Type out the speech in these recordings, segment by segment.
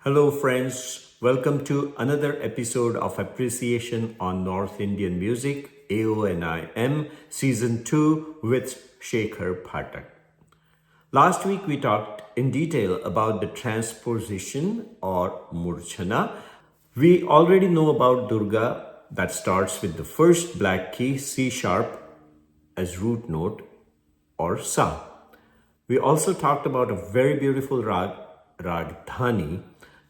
Hello, friends. Welcome to another episode of Appreciation on North Indian Music, AONIM, Season 2 with Shekhar Phatak. Last week, we talked in detail about the transposition or murchana. We already know about Durga that starts with the first black key, C sharp, as root note or sa. We also talked about a very beautiful rag dhani,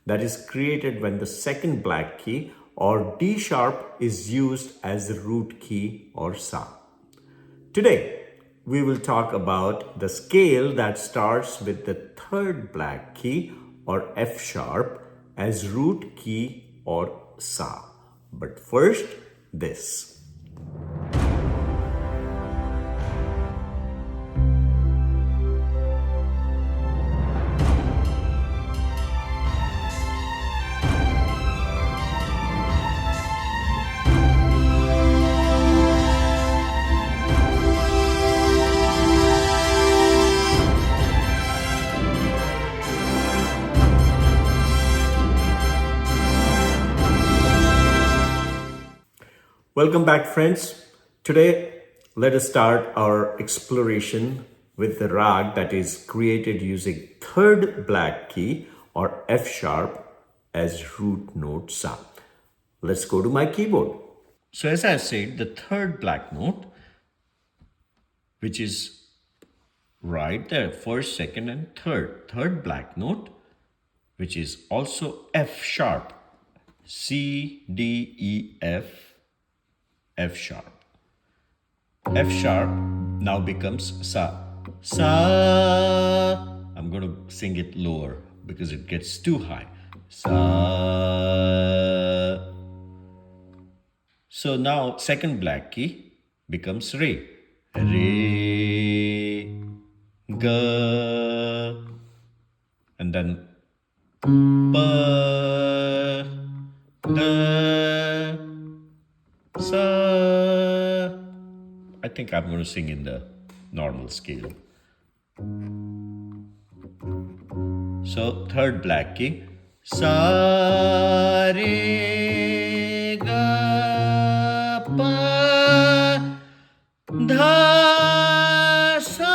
that is created when the second black key or D sharp is used as the root key or sa. Today, we will talk about the scale that starts with the third black key or F sharp as root key or sa. But first, this. Welcome back, friends. Today, let us start our exploration with the rag that is created using third black key or F sharp as root note sa. Let's go to my keyboard. So as I said, the third black note, which is right there, first, second, and third black note, which is also F sharp, C, D, E, F sharp. F sharp now becomes sa. Sa. I'm going to sing it lower because it gets too high. Sa. So now second black key becomes re. Re. Ga. And then pa. Da. Sa. I think I'm going to sing in the normal scale. So third black key. Sa re ga pa dha sa.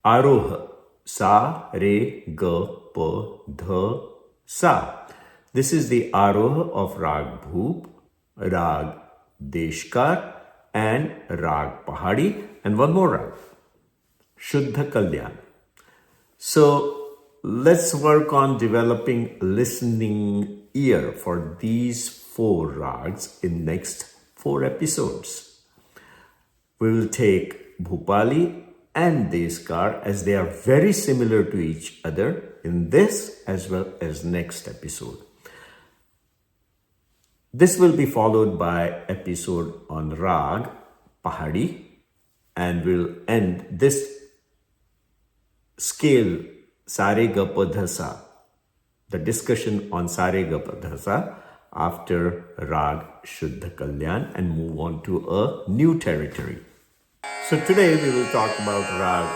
Aroha. Sa, re, ga, pa, dha, sa. This is the aroha of Rag Bhoop, Rag Deskar, and Rag Pahadi, and one more rag, Shuddha Kalyan. So let's work on developing listening ear for these four rags in next 4 episodes. We will take Bhoopali and Deskar as they are very similar to each other in this as well as next episode. This will be followed by episode on Rag Pahadi, and we'll end this scale Sare Ga Pa Dha Sa, the discussion on Sare Ga Pa Dha Sa after Rag Shuddha Kalyan and move on to a new territory. So today we will talk about Rag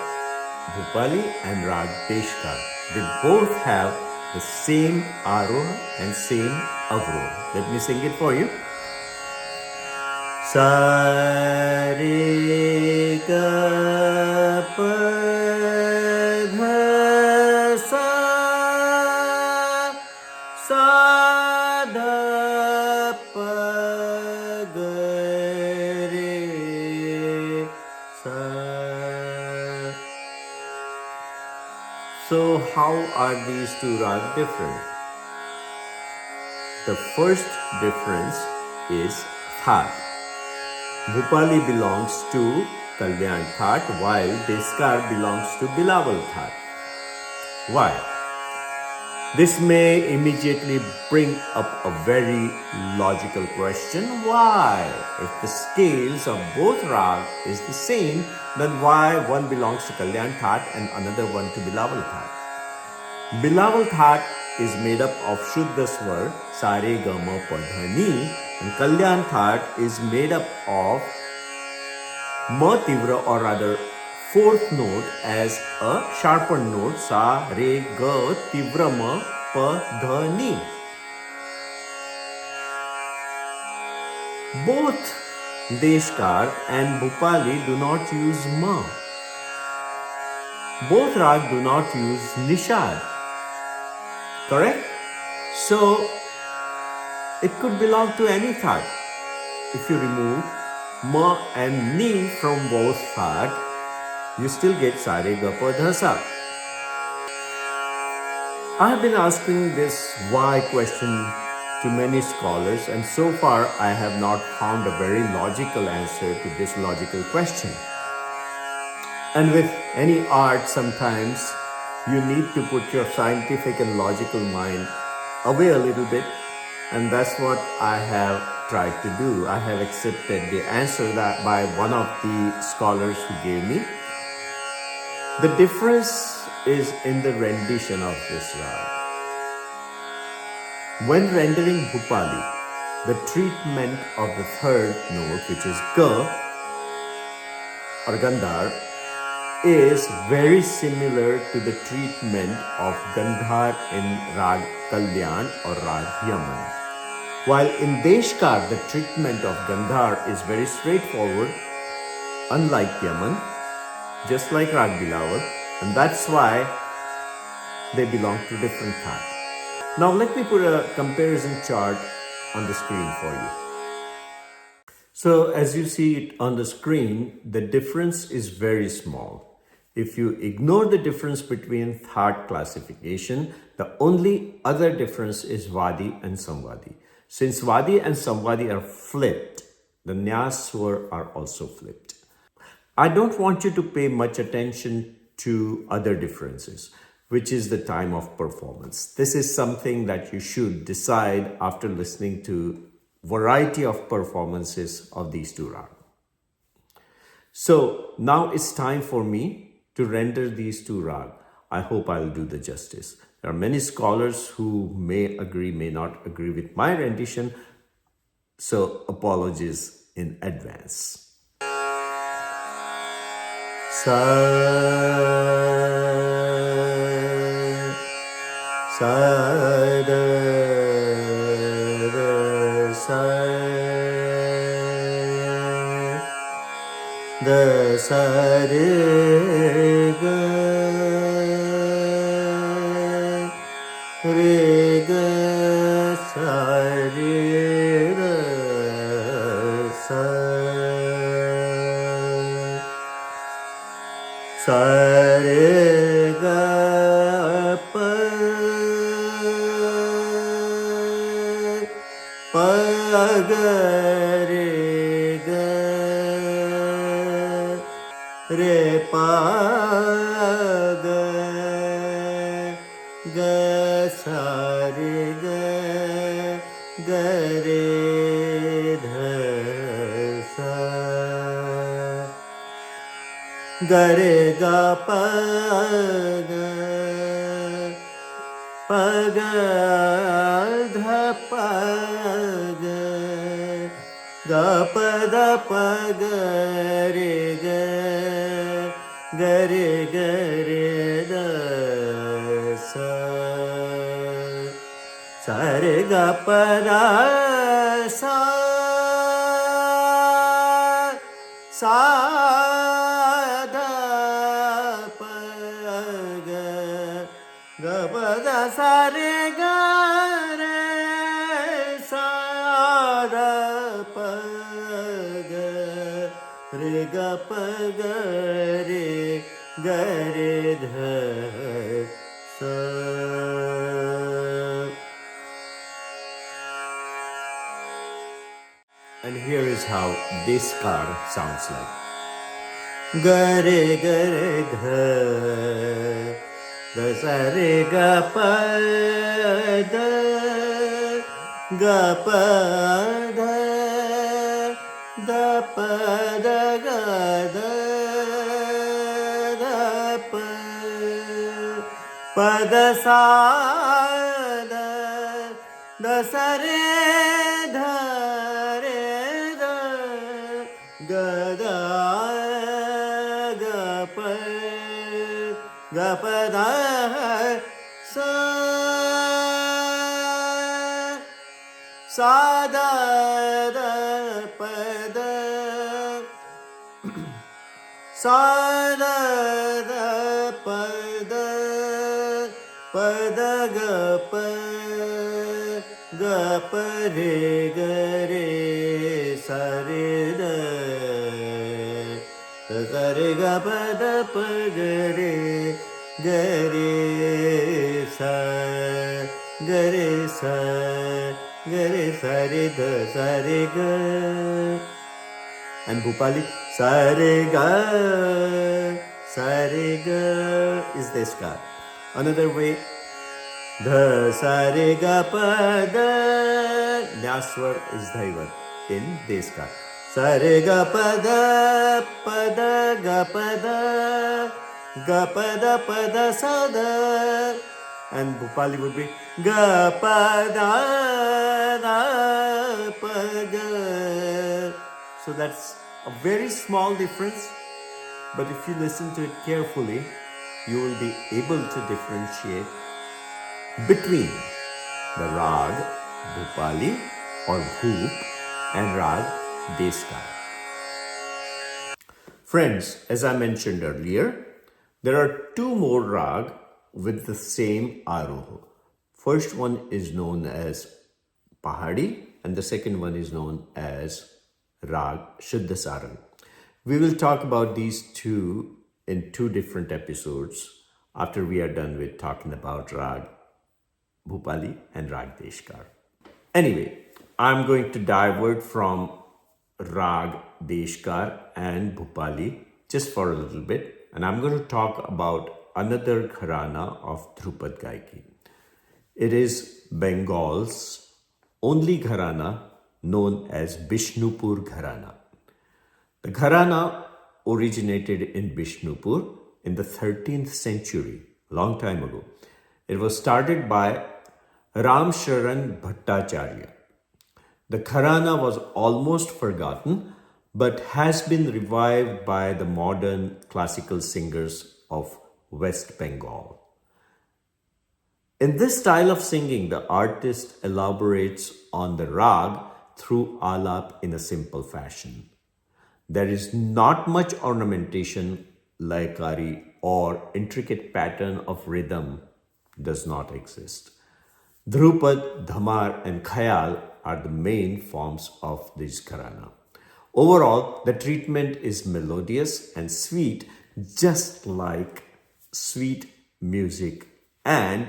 Bhoopali and Rag Deskar. They both have the same aroha and same avroha. Let me sing it for you. Sa re ga pa dha sa sa dha pa ga re sa. So how are these two rags different? The first difference is That. Bhoopali belongs to Kalyan That while Deskar belongs to Bilawal That. Why? This may immediately bring up a very logical question. Why? If the scales of both rag is the same, then why one belongs to Kalyan That and another one to Bilawal That? Bilawal That is made up of Shuddha Swar, Sare Gama Padhani, and Kalyan That is made up of Ma Tivra, or rather fourth note as a sharpened note, Sa Re Ga Tivra Ma Padhani. Both Deskar and Bhoopali do not use Ma. Both rag do not use nishad. Correct? So it could belong to any third. If you remove ma and ni from both third, you still get sare ga pa dha sa. I have been asking this why question to many scholars, and so far I have not found a very logical answer to this logical question. And with any art, sometimes you need to put your scientific and logical mind away a little bit, and that's what I have tried to do. I have accepted the answer that by one of the scholars who gave me. The difference is in the rendition of this rag. When rendering Bhoopali, the treatment of the third note, which is Ga or Gandhar, is very similar to the treatment of Gandhar in Rag Kalyan or Rag Yaman. While in Deskar, the treatment of Gandhar is very straightforward, unlike Yaman, just like Rag Bilawal, and that's why they belong to different thats. Now let me put a comparison chart on the screen for you. So as you see it on the screen, the difference is very small. If you ignore the difference between third classification, the only other difference is Vadi and Samvadi. Since Vadi and Samvadi are flipped, the Nyas Swar are also flipped. I don't want you to pay much attention to other differences, which is the time of performance. This is something that you should decide after listening to variety of performances of these two ragas. So now it's time for me to render these two rag. I hope I'll do the justice. There are many scholars who may agree, may not agree with my rendition, so apologies in advance. Sa da sa da sa re ga sa re ra sa sa re ga pa pa ga re ga re pa ga ga sa re ga ga re dha sa ga re ga pa ga dha pa ga pa da pa ga re ga da sa sa re ga pa da sa sa da pa ga pa da sa re ga re sa da pa re ga pa ga re dha sa. And here is how Deskar sounds like. Ga re dha da sa re ga pa da ga pa da da pa da ga da da pa pa da sa da sa re dha re da ga da ga pa da sa sa da da pa da sa da da pa da ga pa re ga re sa re da sa re ga pa da pa ga re sa ga re sa re da sa re ga. And Bhoopali, sa re ga is Deskar. Another way, dha sa re ga pa da, Nyaswar is Dhaivat in Deskar. Sa re ga pa da ga pa da sa da. And Bhopali would be ga pa da pa ga. So that's a very small difference, but if you listen to it carefully, you will be able to differentiate between the Rag Bhoopali or Bhoop and Rag Deskar. Friends, as I mentioned earlier, there are two more Rag with the same Aroh. First one is known as Pahadi and the second one is known as Rag Shuddha Sarang. We will talk about these two in two different episodes after we are done with talking about Rag Bhoopali and Rag Deskar. Anyway, I'm going to divert from Rag Deskar and Bhoopali just for a little bit, and I'm going to talk about another gharana of Dhrupad Gaiki. It is Bengal's only gharana known as Bishnupur Gharana. The gharana originated in Bishnupur in the 13th century, long time ago. It was started by Ram Sharan Bhattacharya. The gharana was almost forgotten but has been revived by the modern classical singers of West Bengal. In this style of singing, the artist elaborates on the rag through alap in a simple fashion. There is not much ornamentation, laikari, or intricate pattern of rhythm does not exist. Dhrupad, Dhamar, and Khayal are the main forms of this gharana. Overall, the treatment is melodious and sweet, just like sweet music and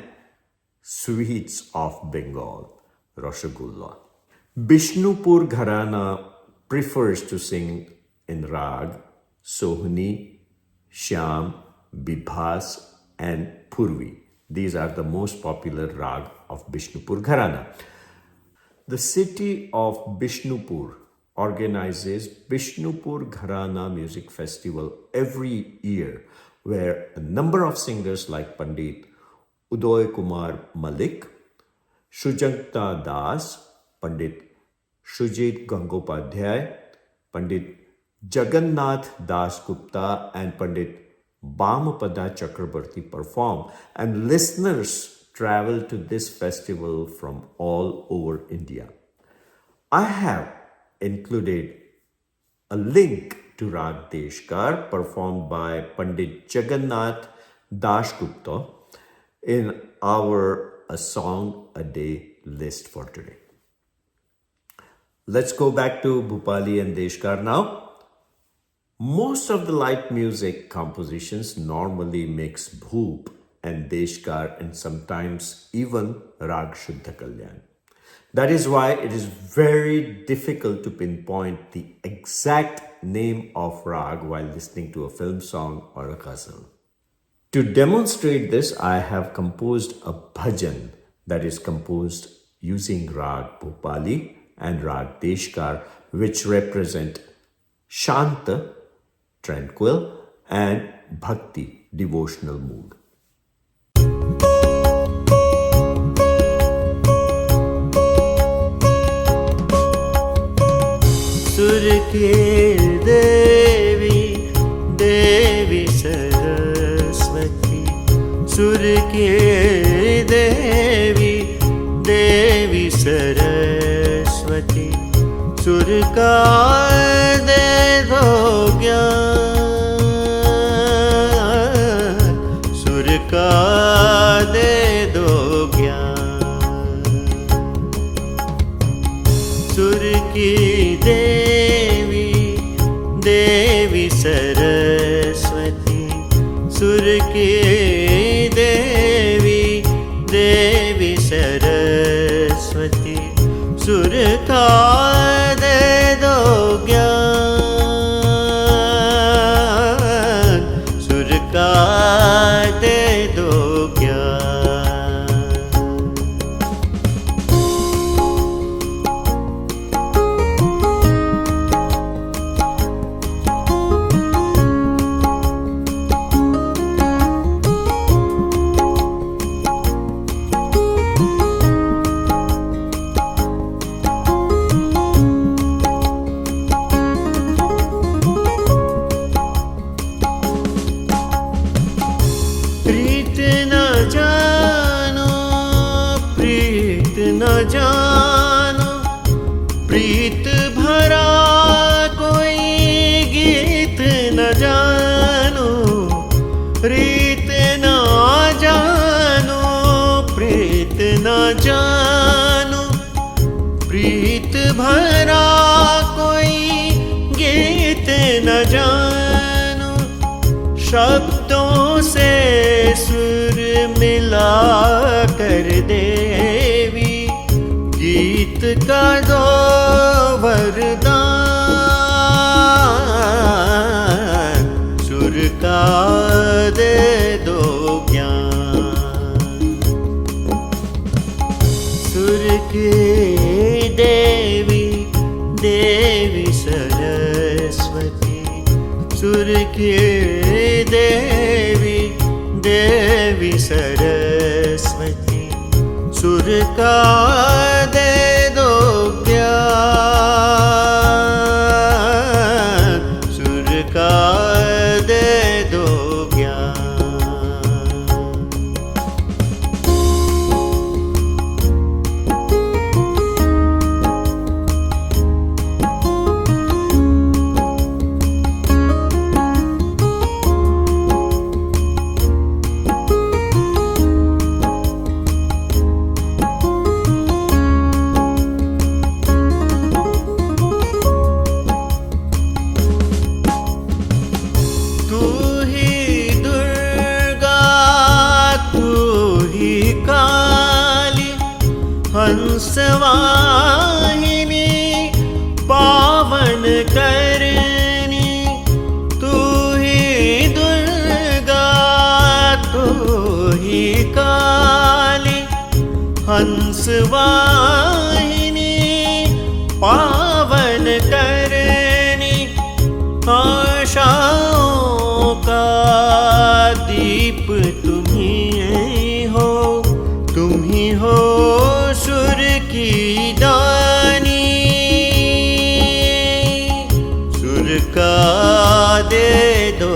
sweets of Bengal, Rasgulla. Bishnupur Gharana prefers to sing in Rag, Sohni, Shyam, Bibhas, and Purvi. These are the most popular Rag of Bishnupur Gharana. The city of Bishnupur organizes Bishnupur Gharana Music Festival every year, where a number of singers like Pandit Udoy Kumar Malik, Shujanta Das, Pandit Shujit Gangopadhyay, Pandit Jagannath Das Gupta, and Pandit Bamapada Chakrabarti perform, and listeners travel to this festival from all over India. I have included a link to Rag Deskar performed by Pandit Jagannath Das Gupta in our A Song a Day list for today. Let's go back to Bhoopali and Deskar now. Most of the light music compositions normally mix Bhoop and Deskar and sometimes even Rag Shuddha Kalyan. That is why it is very difficult to pinpoint the exact name of Rag while listening to a film song or a ghazal. To demonstrate this, I have composed a bhajan that is composed using Rag Bhoopali and Rag Deskar, which represent Shanta, tranquil, and Bhakti, devotional mood. की देवी देवी सरस्वती, सुर की देवी देवी सरस्वती, सुर का दे दो ज्ञान, सुर का दे दो ज्ञान। सुर की देवी देवी सरस्वती, सुर की देवी देवी सरस्वती, सुर का दे दो ज्ञान, सुर का दे दो ज्ञान। प्रीत न जानो, प्रीत न जानो, प्रीत भरा कोई गीत न जानो, प्रीत न जानो, प्रीत न जानो, प्रीत भरा कोई गीत न जानो। शब्दों से सुर मिला कर देवी गीत का दो वरदान, सुर का दे दो ज्ञान। सुर की देवी देवी सरस्वती, सुर की देवी देवी सरस्वती, सुर का दे दो ज्ञान, सुर का दे दो ज्ञान। तू ही दुर्गा, तू ही काली, हंसवाहिनी पावन करनी। तू ही दुर्गा, तू ही काली, हंसवाहिनी पावन करनी। आशाओं का दीप तुम्ही हो, तुम्ही हो सुर की दानी, सुर का दे दो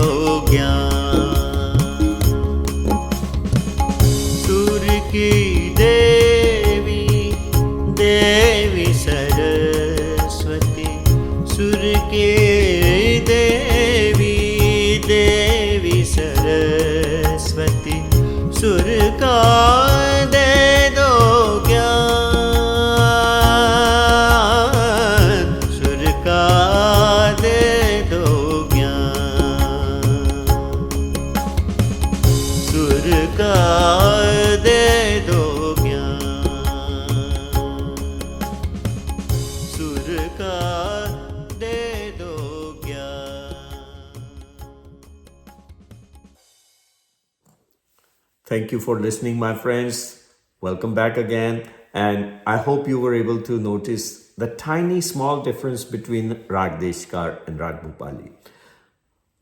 ज्ञान। सुर की देवी देवी सरस्वती, सुर की देवी देवी सरस्वती, सुर का दे दो ज्ञान, सुर का दे दो ज्ञान, सुर का दे दो ज्ञान, सुर का दे दो ज्ञान। Thank you for listening, my friends. Welcome back again. And I hope you were able to notice the tiny small difference between Raga Deskar and Raga Bhoopali.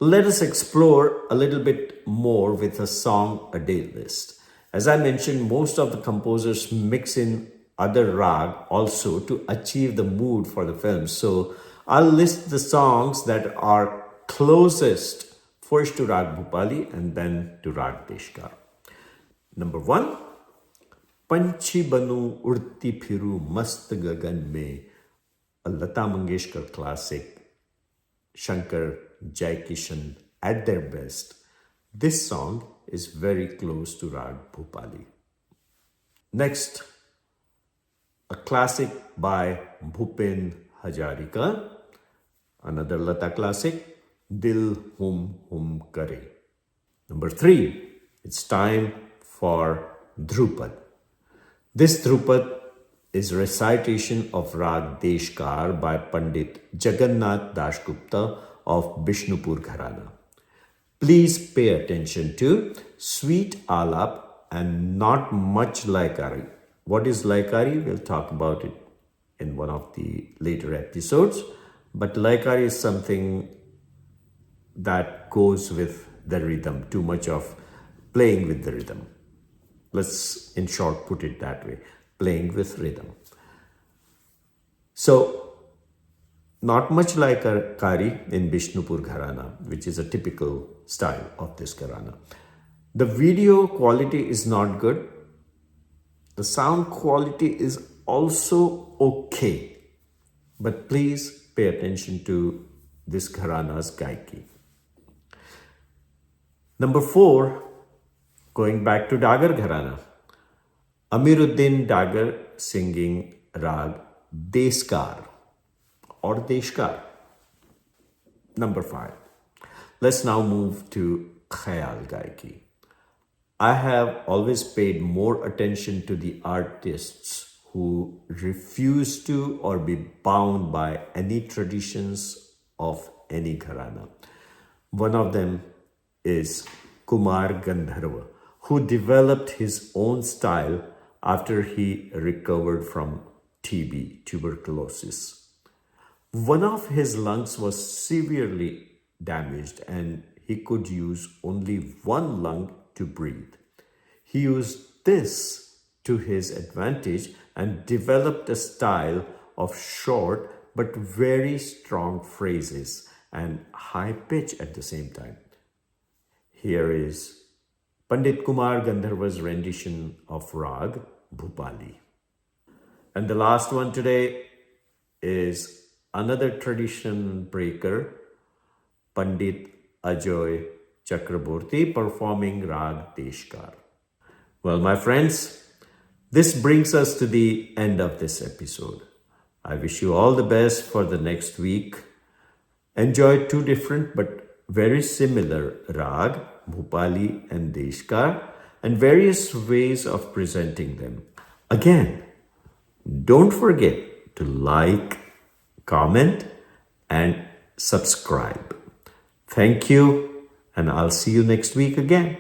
Let us explore a little bit more with a song a day list. As I mentioned, most of the composers mix in other rag also to achieve the mood for the film. So I'll list the songs that are closest first to Rag Bhoopali and then to Rag Deshkar. Number 1, Panchi Banu Urti Phiru Mast Gagan Mein, a Lata Mangeshkar classic, Shankar Jaikishan at their best. This song is very close to Rag Bhoopali. Next, a classic by Bhupin Hajarika, another Lata classic, Dil Hum Hum Kare. Number 3, it's time for Dhrupad. This Dhrupad is recitation of Rag Deshkar by Pandit Jagannath Dasgupta of Bishnupur Gharana. Please pay attention to sweet alap and not much laikari. What is laikari? We'll talk about it in one of the later episodes. But laikari is something that goes with the rhythm, too much of playing with the rhythm. Let's, in short, put it that way, playing with rhythm. So, not much like a kari in Bishnupur Gharana, which is a typical style of this Gharana. The video quality is not good. The sound quality is also okay. But please pay attention to this Gharana's gaiki. Number 4, going back to Dagar Gharana, Amiruddin Dagar singing Rag Deskar or Deshkar. Number 5. Let's now move to Khayal Gaiki. I have always paid more attention to the artists who refuse to or be bound by any traditions of any Gharana. One of them is Kumar Gandharva, who developed his own style after he recovered from TB, tuberculosis. One of his lungs was severely damaged and he could use only one lung to breathe. He used this to his advantage and developed a style of short but very strong phrases and high pitch at the same time. Here is Pandit Kumar Gandharva's rendition of Rag Bhoopali. And the last one today is another tradition breaker, Pandit Ajoy Chakraborty performing Rag Deshkar. Well, my friends, this brings us to the end of this episode. I wish you all the best for the next week. Enjoy two different but very similar Rag, Bhoopali and Deshkar, and various ways of presenting them. Again, don't forget to like, comment, and subscribe. Thank you, and I'll see you next week again.